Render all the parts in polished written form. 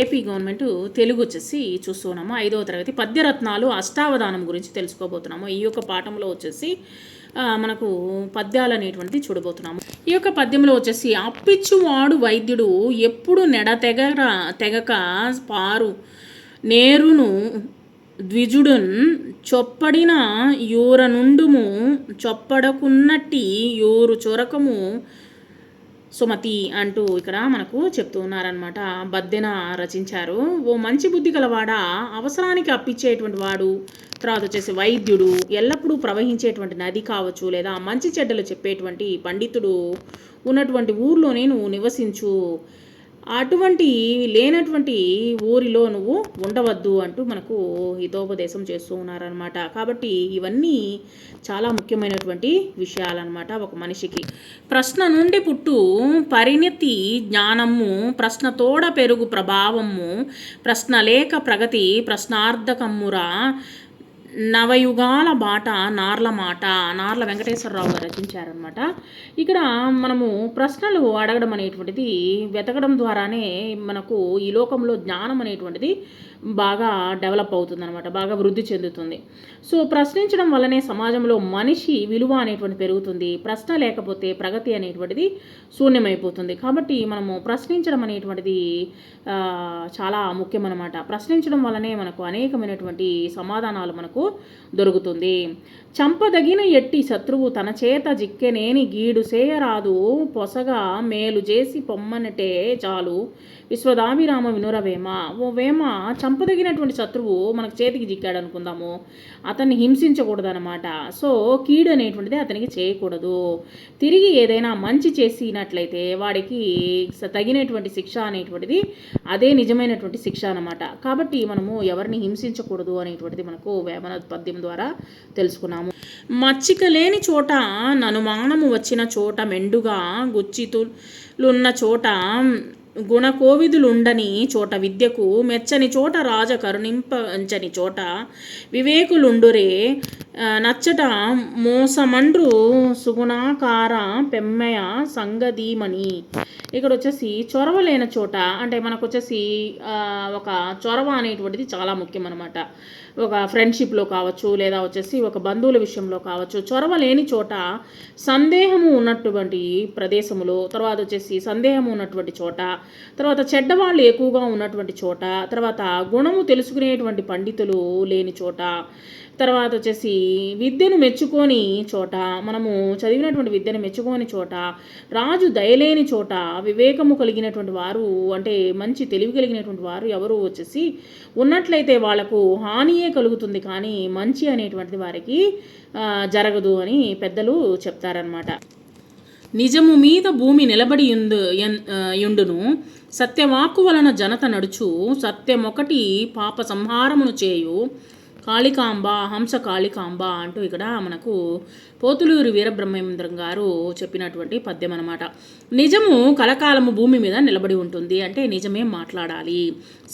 AP government Telugu వచ్చేసి చూస్తూ ఉన్నాము. 5వ తరగతి పద్యరత్నాలు అష్టావధానం గురించి తెలుసుకోబోతున్నాము. ఈ యొక్క పాఠంలో వచ్చేసి మనకు పద్యాలు అనేటువంటిది చూడబోతున్నాము. ఈ యొక్క పద్యంలో వచ్చేసి అప్పిచ్చువాడు వైద్యుడు ఎప్పుడు తెగక పారు నేరును ద్విజుడున్ చొప్పడిన యూర నుండుము చొప్పడకున్నట్టి యూరు చొరకము సుమతి అంటూ ఇక్కడ మనకు చెప్తూ ఉన్నారనమాట. బద్దెన రచించారు. ఓ మంచి బుద్ధి గలవాడ, అవసరానికి అప్పిచ్చేటువంటి వాడు, తర్వాత వచ్చేసి వైద్యుడు, ఎల్లప్పుడూ ప్రవహించేటువంటి నది కావచ్చు, లేదా మంచి చెడ్డలు చెప్పేటువంటి పండితుడు ఉన్నటువంటి ఊర్లోనే నువ్వు నివసించు, అటువంటి లేనటువంటి ఊరిలో నువ్వు ఉండవద్దు అంటూ మనకు హితోపదేశం చేస్తూ ఉన్నారనమాట. కాబట్టి ఇవన్నీ చాలా ముఖ్యమైనటువంటి విషయాలన్నమాట. ఒక మనిషికి ప్రశ్న నుండి పుట్టు పరిణతి జ్ఞానము, ప్రశ్న తోడ పెరుగు ప్రభావము, ప్రశ్న లేక ప్రగతి ప్రశ్నార్థకమ్మురా, నవయుగాల బాట నార్ల మాట, నార్ల వెంకటేశ్వరరావు గారు రచించారనమాట. ఇక్కడ మనము ప్రశ్నలు అడగడం అనేటువంటిది వెతకడం ద్వారానే మనకు ఈ లోకంలో జ్ఞానం అనేటువంటిది బాగా డెవలప్ అవుతుందన్నమాట, బాగా వృద్ధి చెందుతుంది. సో ప్రశ్నించడం వల్లనే సమాజంలో మనిషి విలువ అనేటువంటి పెరుగుతుంది. ప్రశ్న లేకపోతే ప్రగతి అనేటువంటిది శూన్యమైపోతుంది. కాబట్టి మనము ప్రశ్నించడం అనేటువంటిది చాలా ముఖ్యమన్నమాట. ప్రశ్నించడం వల్లనే మనకు అనేకమైనటువంటి సమాధానాలు మనకు దొరుకుతుంది. చంపదగిన ఎట్టి శత్రువు తన చేత జిక్కెనేని గీడు సేయరాదు, పొసగా మేలు చేసి పొమ్మనటే చాలు, విశ్వదాభిరామ వినురవేమ. ఓ వేమ, చంపదగినటువంటి శత్రువు మనకు చేతికి జిక్కాడు అనుకుందాము, అతన్ని హింసించకూడదన్నమాట. సో కీడు అనేటువంటిది అతనికి చేయకూడదు. తిరిగి ఏదైనా మంచి చేసినట్లయితే వాడికి తగినటువంటి శిక్ష అనేటువంటిది అదే నిజమైనటువంటి శిక్ష అన్నమాట. కాబట్టి మనము ఎవరిని హింసించకూడదు అనేటువంటిది మనకు వేమన పద్యం ద్వారా తెలుసుకున్నాము. మచ్చిక లేని చోట ననుమానము వచ్చిన చోట మెండుగా గుచ్చితులున్న చోట గుణకోవిదులుండని చోట విద్యకు మెచ్చని చోట రాజ కరుణింపంచని చోట వివేకులుండురే, నచ్చట మోసమండ్రు సుగుణాకార పెమ్మయ సంగదీమణి. ఇక్కడ వచ్చేసి చొరవ లేని చోట, అంటే మనకు వచ్చేసి ఒక చొరవ అనేటువంటిది చాలా ముఖ్యం అనమాట. ఒక ఫ్రెండ్షిప్లో కావచ్చు, లేదా వచ్చేసి ఒక బంధువుల విషయంలో కావచ్చు. చొరవ లేని చోట, సందేహము ఉన్నటువంటి ప్రదేశములో, తర్వాత వచ్చేసి సందేహము ఉన్నటువంటి చోట, తర్వాత చెడ్డవాళ్ళు ఎక్కువగా ఉన్నటువంటి చోట, తర్వాత గుణము తెలుసుకునేటువంటి పండితులు లేని చోట, తర్వాత వచ్చేసి విద్యను మెచ్చుకొని చోట, మనము చదివినటువంటి విద్యను మెచ్చుకోని చోట, రాజు దయలేని చోట, వివేకము కలిగినటువంటి వారు, అంటే మంచి తెలివి కలిగినటువంటి వారు ఎవరు వచ్చేసి ఉన్నట్లయితే వాళ్లకు హానియే కలుగుతుంది, కానీ మంచి అనేటువంటిది వారికి జరగదు అని పెద్దలు చెప్తారనమాట. నిజము మీద భూమి నిలబడి యుండును, సత్యవాక్కు వలన జనత నడుచు, సత్యమొకటి పాప సంహారమును చేయు, కాళికాంబ హంస కాళికాంబ అంటూ ఇక్కడ మనకు పోతులూరి వీరబ్రహ్మేంద్రం గారు చెప్పినటువంటి పద్యం అన్నమాట. నిజము కలకాలము భూమి మీద నిలబడి ఉంటుంది, అంటే నిజమే మాట్లాడాలి.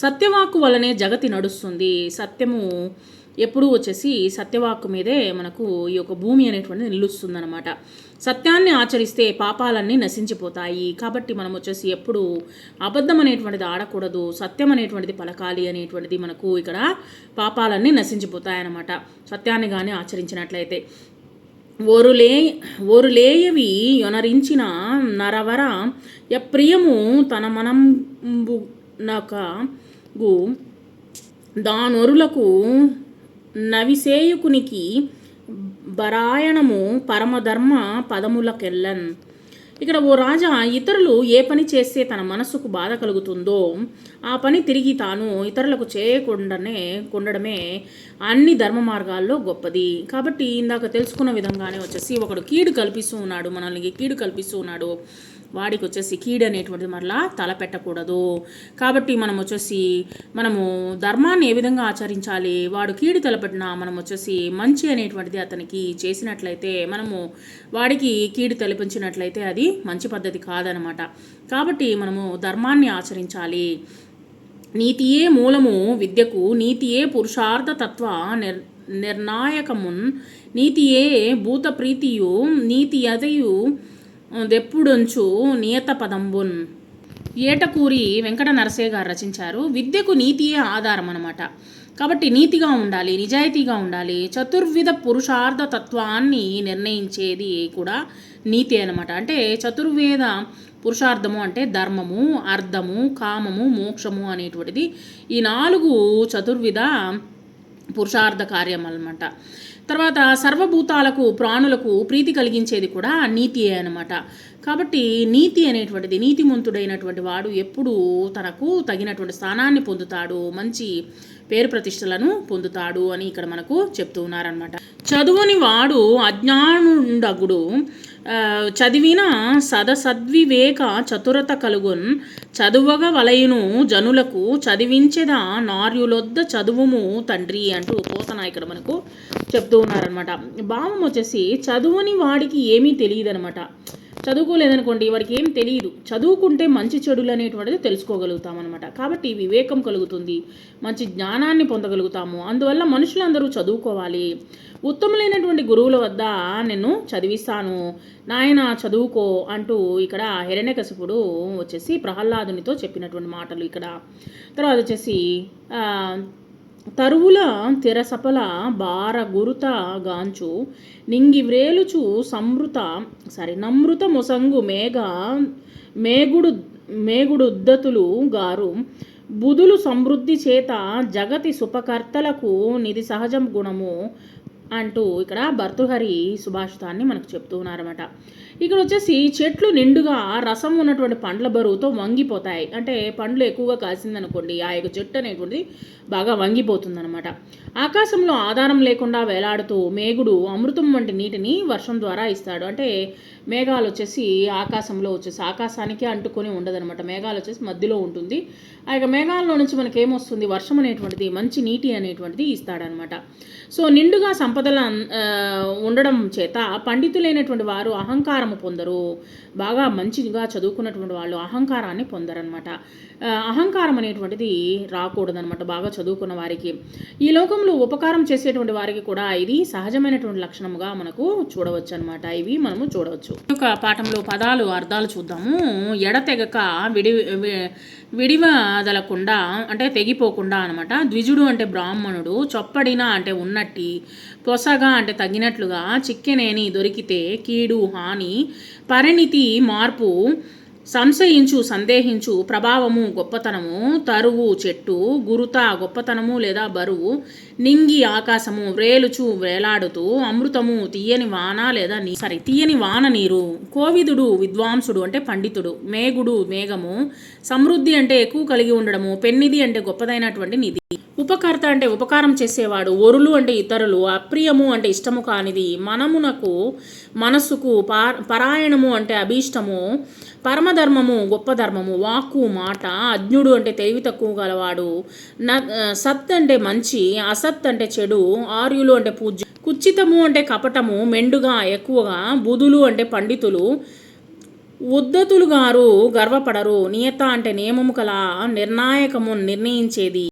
సత్యవాక్కు వల్లనే జగతి నడుస్తుంది. సత్యము ఎప్పుడూ వచ్చేసి సత్యవాక్కు మీదే మనకు ఈ యొక్క భూమి అనేటువంటిది నిలుస్తుందన్నమాట. సత్యాన్ని ఆచరిస్తే పాపాలన్నీ నశించిపోతాయి. కాబట్టి మనం వచ్చేసి ఎప్పుడు అబద్ధం అనేటువంటిది ఆడకూడదు, సత్యం అనేటువంటిది పలకాలి అనేటువంటిది మనకు ఇక్కడ పాపాలన్నీ నశించిపోతాయన్నమాట సత్యాన్ని కానీ ఆచరించినట్లయితే. ఓరులేయవి యొనరించిన నరవర యప్రియము తన మనంబునకు దానొరులకు నవిసేయుకునికి బరాయణము పరమధర్మ పదములకెల్లన్. ఇక్కడ ఓ రాజా, ఇతరులు ఏ పని చేస్తే తన మనస్సుకు బాధ కలుగుతుందో ఆ పని తిరిగి తాను ఇతరులకు చేయకుండానే ఉండడమే అన్ని ధర్మ మార్గాల్లో గొప్పది. కాబట్టి ఇందాక తెలుసుకున్న విధంగానే వచ్చేసి ఒకడు కీడు కల్పిస్తూ ఉన్నాడు, మనల్ని కీడు కల్పిస్తూ ఉన్నాడు, వాడికి వచ్చేసి కీడు అనేటువంటిది మరలా తలపెట్టకూడదు. కాబట్టి మనం వచ్చేసి మనము ధర్మాన్ని ఏ విధంగా ఆచరించాలి, వాడు కీడు తలపెట్టినా మనం వచ్చేసి మంచి అనేటువంటిది అతనికి చేసినట్లయితే, మనము వాడికి కీడు తలపించినట్లయితే అది మంచి పద్ధతి కాదనమాట. కాబట్టి మనము ధర్మాన్ని ఆచరించాలి. నీతియే మూలము విద్యకు, నీతియే పురుషార్థ తత్వ నిర్ణాయకమున్, నీతియే భూత ప్రీతియు, నీతి అదయు దెప్పుడొంచు నియత పదంబున్. ఏటకూరి వెంకట నరసయ్య గారు రచించారు. విద్యకు నీతియే ఆధారం అన్నమాట. కాబట్టి నీతిగా ఉండాలి, నిజాయితీగా ఉండాలి. చతుర్విధ పురుషార్థ తత్వాన్ని నిర్ణయించేది కూడా నీతి అనమాట. అంటే చతుర్వేద పురుషార్థము అంటే ధర్మము, అర్థము, కామము, మోక్షము అనేటువంటిది ఈ 4 చతుర్విధ పురుషార్థ కార్యం అన్నమాట. తర్వాత సర్వభూతాలకు ప్రాణులకు ప్రీతి కలిగించేది కూడా నీతియే అనమాట. కాబట్టి నీతి అనేటువంటిది, నీతిమంతుడైనటువంటి వాడు ఎప్పుడూ తనకు తగినటువంటి స్థానాన్ని పొందుతాడు, మంచి పేరు ప్రతిష్టలను పొందుతాడు అని ఇక్కడ మనకు చెప్తూ ఉన్నారనమాట. చదువుని వాడు అజ్ఞానుండగుడు, చదివిన సద్వివేక చతురత కలుగున్, చదువగ వలయును జనులకు చదివించేదా నార్యులొద్ద చదువుము తండ్రి అంటూ పోతన ఇక్కడ మనకు చెప్తూ ఉన్నారనమాట. భావం వచ్చేసి చదువుని వాడికి ఏమీ తెలియదు అనమాట. చదువుకోలేదనుకోండి, వాడికి ఏం తెలియదు. చదువుకుంటే మంచి చెడులు అనేటువంటిది తెలుసుకోగలుగుతాం అనమాట. కాబట్టి వివేకం కలుగుతుంది, మంచి జ్ఞానాన్ని పొందగలుగుతాము. అందువల్ల మనుషులందరూ చదువుకోవాలి. ఉత్తములైనటువంటి గురువుల వద్ద నిన్ను చదివిస్తాను నాయన చదువుకో అంటూ ఇక్కడ హిరణ్యకశిపుడు వచ్చేసి ప్రహ్లాదునితో చెప్పినటువంటి మాటలు ఇక్కడ. తర్వాత వచ్చేసి తరువుల తెరసపల బార గురుత గాంచు నింగి వ్రేలుచు నమృత మొసంగు మేగుడుద్దతులు గారు బుధులు సమృద్ధి చేత జగతి సుపకర్తలకు నిధి సహజం గుణము అంటూ ఇక్కడ భర్తృహరి సుభాషితాన్ని మనకు చెప్తూ ఉన్నారన్నమాట. ఇక్కడ వచ్చేసి చెట్లు నిండుగా రసం ఉన్నటువంటి పండ్ల బరువుతో వంగిపోతాయి. అంటే పండ్లు ఎక్కువగా కాసిందనుకోండి, ఆ యొక్క చెట్టు అనేటువంటిది బాగా వంగిపోతుందన్నమాట. ఆకాశంలో ఆధారం లేకుండా వేలాడుతూ మేఘుడు అమృతం వంటి నీటిని వర్షం ద్వారా ఇస్తాడు. అంటే మేఘాలు వచ్చేసి ఆకాశంలో వచ్చేసి ఆకాశానికి అంటుకొని ఉండదనమాట. మేఘాలు వచ్చేసి మధ్యలో ఉంటుంది. ఆ యొక్క మేఘాల్లో నుంచి మనకి ఏమొస్తుంది, వర్షం అనేటువంటిది, మంచి నీటి అనేటువంటిది ఇస్తాడనమాట. సో నిండుగా సంపదల ఉండడం చేత పండితులైనటువంటి వారు అహంకారము పొందరు. బాగా మంచిగా చదువుకున్నటువంటి వాళ్ళు అహంకారాన్ని పొందరనమాట. అహంకారం అనేటువంటిది రాకూడదనమాట బాగా చదువుకున్న వారికి. ఈ లోకంలో ఉపకారం చేసేటువంటి వారికి కూడా ఇది సహజమైనటువంటి లక్షణముగా మనకు చూడవచ్చు అనమాట. ఇవి మనము చూడవచ్చు. ఒక పాఠంలో పదాలు అర్థాలు చూద్దాము. ఎడతెగక విడివదలకుండా అంటే తెగిపోకుండా అనమాట. ద్విజుడు అంటే బ్రాహ్మణుడు, చొప్పడిన అంటే ఉన్నట్టి, పొసగా అంటే తగినట్లుగా, చిక్కెనేని దొరికితే, కీడు హాని, పరిణితి మార్పు, సంశయించు సందేహించు, ప్రభావము గొప్పతనము, తరువు చెట్టు, గురుత గొప్పతనము లేదా బరువు, నింగి ఆకాశము, వ్రేలుచు వేలాడుతూ, అమృతము తీయని వాన లేదా తీయని వాన నీరు, కోవిదుడు విద్వాంసుడు అంటే పండితుడు, మేఘుడు మేఘము, సమృద్ధి అంటే ఎక్కువ కలిగి ఉండడము, పెన్నిది అంటే గొప్పదైనటువంటి నిధి, ఉపకర్త అంటే ఉపకారం చేసేవాడు, ఒరులు అంటే ఇతరులు, అప్రియము అంటే ఇష్టము కానిది, మనస్సుకు పరాయణము అంటే అభీష్టము, పరమధర్మము గొప్ప ధర్మము, వాక్కు మాట, అజ్ఞుడు అంటే తెలివి తక్కువ గలవాడు, సత్ అంటే మంచి, అసత్ అంటే చెడు, ఆర్యులు అంటే పూజ్య, కుచ్చితము అంటే కపటము, మెండుగా ఎక్కువగా, బుధులు అంటే పండితులు, ఉద్ధతులు గారు గర్వపడరు, నియత అంటే నియమము కల నిర్ణాయకము నిర్ణయించేది.